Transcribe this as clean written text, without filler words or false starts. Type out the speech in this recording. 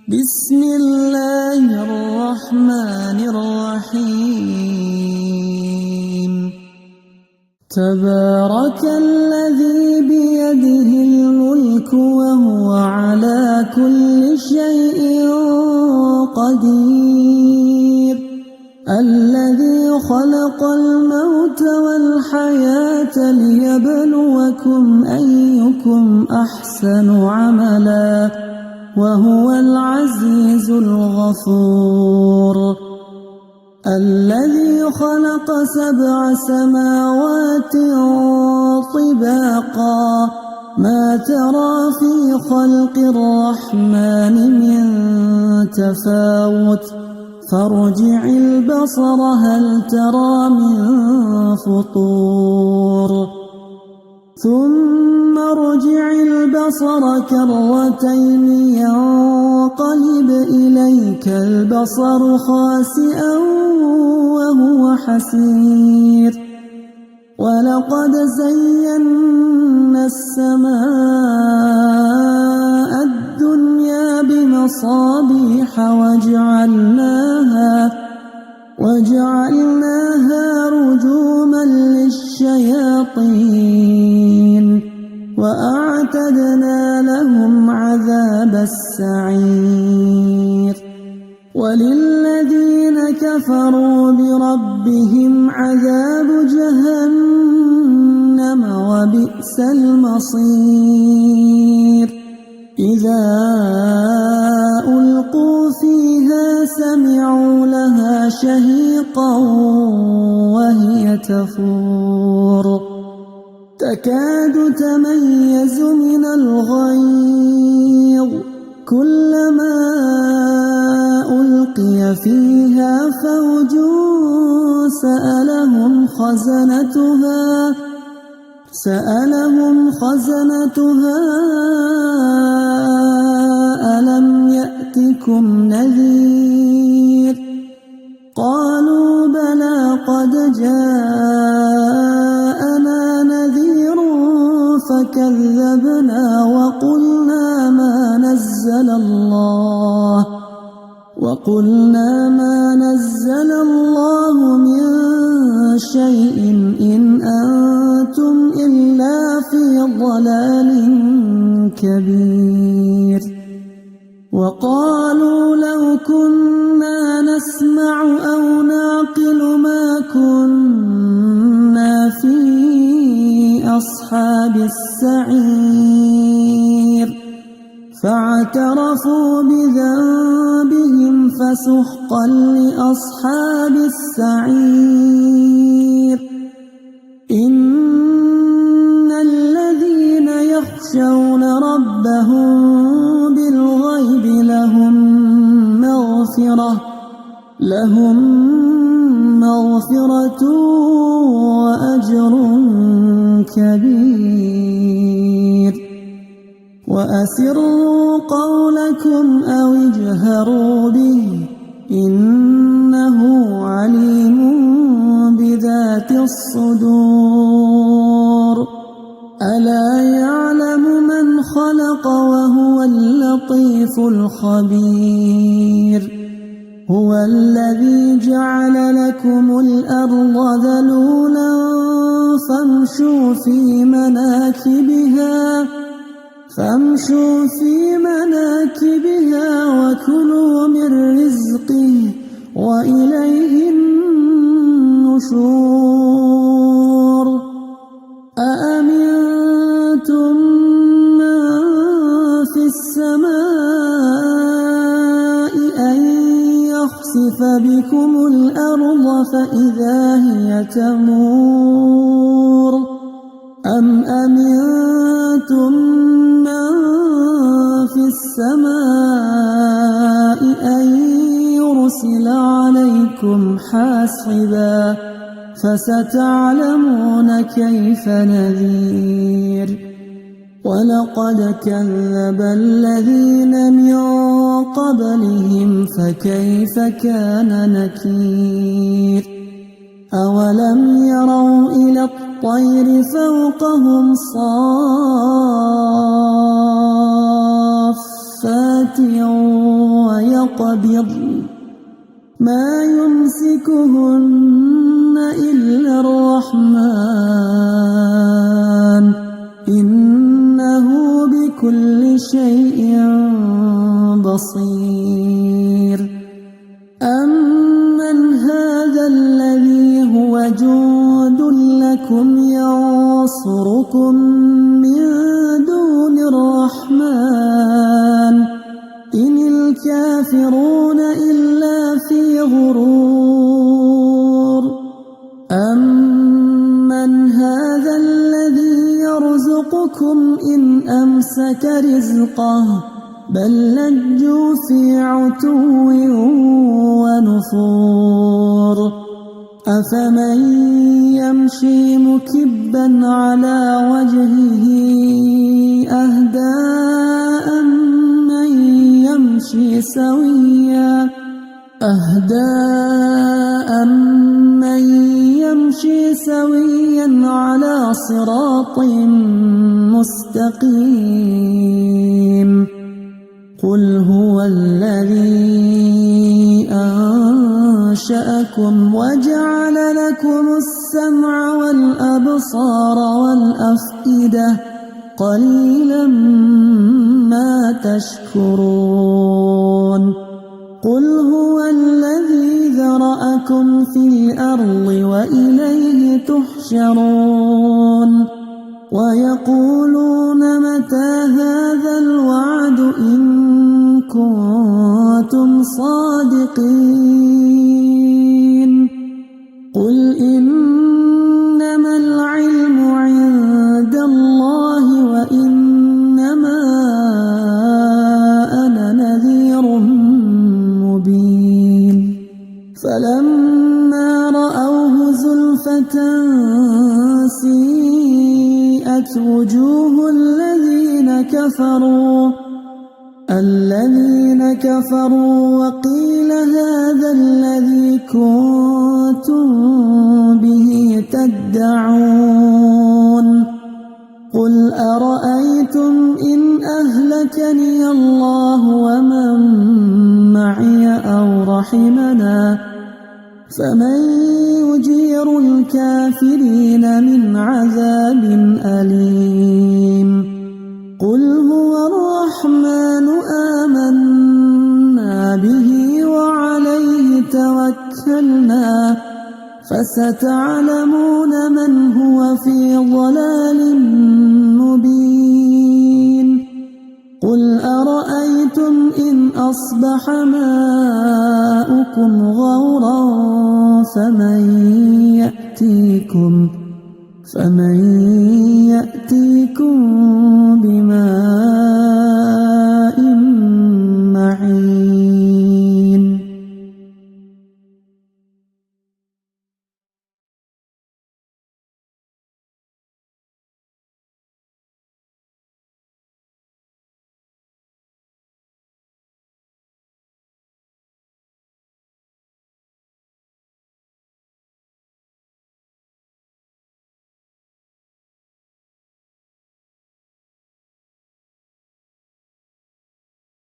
بسم الله الرحمن الرحيم تبارك الذي بيده الملك وهو على كل شيء قدير الذي خلق الموت والحياة ليبلوكم أيكم أحسن عملا وهو العزيز الغفور الذي خلق 7 سماوات طباقا ما ترى في خلق الرحمن من تفاوت فارجع البصر هل ترى من فطور ثم ارجع البصر كرتين ينقلب إليك البصر خاسئا وهو حسير ولقد زينا السماء الدنيا بمصابيح وجعلناها رجوما للشياطين وأعتدنا لهم عذاب السعير وللذين كفروا بربهم عذاب جهنم وبئس المصير إذا ألقوا فيها سمعوا لها شهيقا وهي تفور تكاد تميز من الغيظ كلما ألقي فيها فوج سألهم خزنتها ألم يأتكم نذير قالوا بلى قد جاءنا نذير فكذبنا وقلنا ما نزل الله من شيء إن أنتم إلا في ضلال كبير وقالوا لو كنا نسمع أو نعقل ما كنا في أصحاب السعير فاعترفوا بذنبهم فسحقا لأصحاب السعير إن الذين يخشون ربهم بالغيب لهم مغفرة وأجر كبير وأسروا قولكم أو اجهروا به إنه عليم بذات الصدور ألا يعلم من خلق وهو اللطيف الخبير هو الذي جعل لكم الأرض ذلولا فامشوا في مناكبها وكلوا من رزقه وإليه النشور أأمنتم من في السماء أن يخسف بكم الأرض فإذا هي تمور أم أمنتم من في السماء أن يرسل عليكم حاصبا فستعلمون كيف نذير ولقد كذب الذين من قبلهم فكيف كان نكير أولم يروا إلى الطير فوقهم صافات سماوات ويقبض ما يمسكهن إلا الرحمن إنه بكل شيء بصير أمن هذا الذي هو جند لكم ينصركم من دون الرحمن إن الكافرون إلا في غرور أمن هذا الذي يرزقكم إن أمسك رزقه بل لجوا في عتو ونفور أفمن يمشي مكبا على وجهه أهدى أمن يمشي سويا على صراط مستقيم قل هو الذي أنشأكم وجعل لكم السمع والأبصار والأفئدة قليلا ما تشكرون قل هو الذي ذرأكم في الأرض وإليه تحشرون ويقولون متى هذا الوعد إن كنتم صادقين قل إنما العلم عند الله وإنما أنا نذير مبين فلما رأوه زلفة سيئت وجوه الذين كفروا وقيل هذا الذي كنتم به تدعون قل أرأيتم إن أهلكني الله ومن معي أو رحمنا فمن يجير الكافرين من عذاب أليم قل هو الرحمن آمنا به وعليه توكلنا فستعلمون من هو في ضلال مبين قل أرأيتم إن أصبح ماؤكم غورا فمن يأتيكم